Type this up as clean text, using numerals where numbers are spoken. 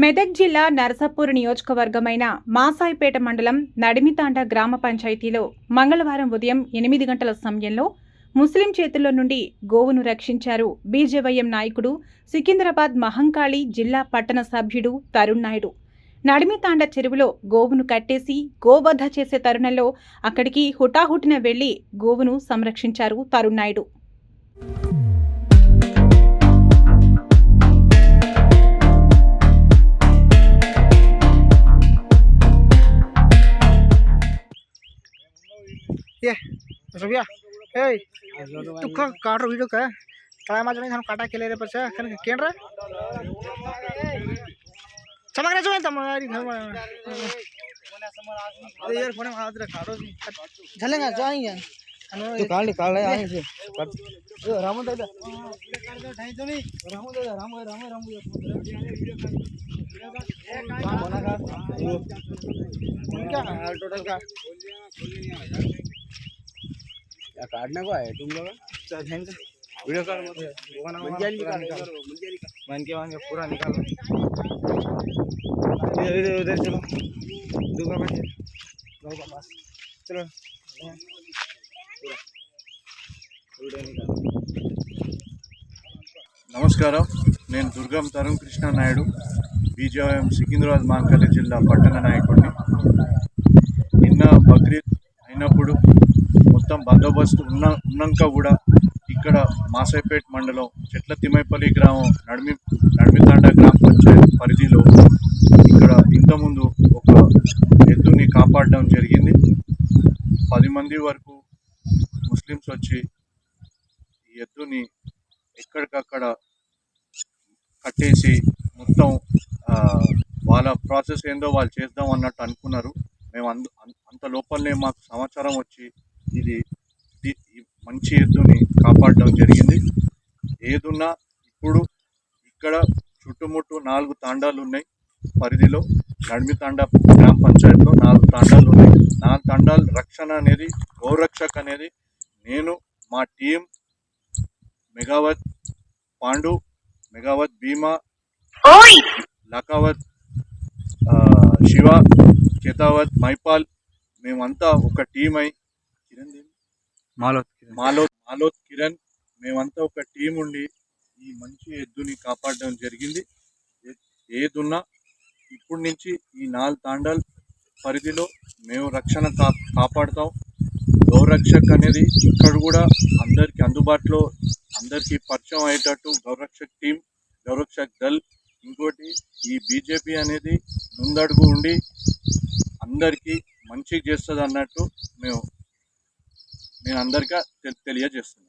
మెదక్ జిల్లా నరసాపూర్ నియోజకవర్గమైన మాసాయిపేట మండలం నడిమితాండ గ్రామ పంచాయతీలో మంగళవారం ఉదయం 8 గంటల సమయంలో ముస్లిం చేతుల్లో నుండి గోవును రక్షించారు బీజేవైఎం నాయకుడు సికింద్రాబాద్ మహంకాళి జిల్లా పట్టణ సభ్యుడు తరుణ్ నాయుడు. నడిమితాండ చెరువులో గోవును కట్టేసి గోవధ చేసే తరుణంలో అక్కడికి హుటాహుటిన వెళ్లి గోవును సంరక్షించారు తరుణ్ నాయుడు. ये रबिया ए तू का काट रो वीडियो का काय माझ नाही काटा केले रे पछा कन केन रे चमक रे जो तुम्हारी घर में अरे यार फोन में हाथ रखा रो झलेगा जाएंगे तू काल ले आए से ए रामू दादा ढाई तो नहीं रामू दादा रामू बना का क्या टोटल का क्या काटने को आए तुम लोग? वीडियो कॉल मंजरी मान के पूरा निकालो उधर चलो दूंगा पास गाँव का पास चलो నమస్కారం. నేను దుర్గం తరుణ్ కృష్ణ నాయుడు, బీజేవైఎం సికింద్రాబాద్ మహంకాళి జిల్లా పట్టణ నాయకుడిని. నిన్న బక్రీద్ అయినప్పుడు మొత్తం బందోబస్తు ఉన్నాక కూడా ఇక్కడ మాసాయిపేట మండలం చెట్ల తిమ్మైపల్లి గ్రామం నడిమితాండ గ్రామ పంచాయతీ పరిధిలో ఇక్కడ ఇంతకుముందు ఒక ఎద్దుని కాపాడడం జరిగింది. 10 మంది వరకు ముస్లిమ్స్ వచ్చి ఈ ఎద్దుని ఎక్కడికక్కడ కట్టేసి మొత్తం వాళ్ళ ప్రాసెస్ ఏందో వాళ్ళు చేద్దాం అన్నట్టు అనుకున్నారు. మేము అంత లోపలనే మాకు సమాచారం వచ్చి ఇది మంచి ఎద్దుని కాపాడడం జరిగింది. ఏదున్నా ఇప్పుడు ఇక్కడ చుట్టుముట్టు 4 తాండాలు ఉన్నాయి. పరిధిలో నడిమితాండ గ్రామ పంచాయతీలో 4 తాండాలు ఉన్నాయి. 4 తాండాల రక్షణ అనేది గోరక్షక్ అనేది నేను, మా టీం మెగావత్ పాండు, మెగావత్ భీమా, లకావత్ శివ, కేతావత్ మైపాల్, మేమంతా ఒక టీం అయి మాలోత్ కిరణ్ మేమంతా ఒక టీం ఉండి ఈ మంచి ఎద్దుని కాపాడడం జరిగింది. ఏదున్నా ఇప్పటి నుంచి ఈ 4 తాండాల పరిధిలో మేము రక్షణ కాపాడుతాం. గౌరక్షక్ అనేది ఇక్కడ కూడా అందరికి అందుబాటులో అందరికీ పరిచయం అయ్యేటట్టు గౌరక్షక్ టీం, గౌరక్షక్ దళ్, ఇంకోటి ఈ బీజేపీ అనేది ముందడుగు ఉండి అందరికీ మంచిగా చేస్తుంది అన్నట్టు నేను అందరికీ తెలియజేస్తున్నాను.